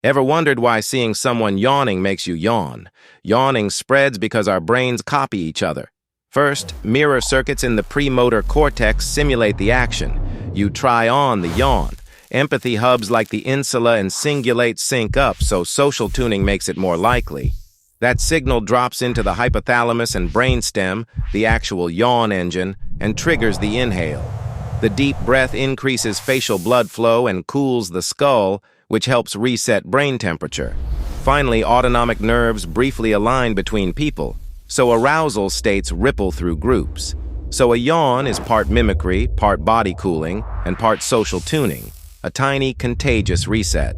Ever wondered why seeing someone yawning makes you yawn? Yawning spreads because our brains copy each other. First, mirror circuits in the premotor cortex simulate the action. You try on the yawn. Empathy hubs like the insula and cingulate sync up, so social tuning makes it more likely. That signal drops into the hypothalamus and brainstem, the actual yawn engine, and triggers the inhale. The deep breath increases facial blood flow and cools the skull, which helps reset brain temperature. Finally, autonomic nerves briefly align between people, so arousal states ripple through groups. So a yawn is part mimicry, part body cooling, and part social tuning, a tiny contagious reset.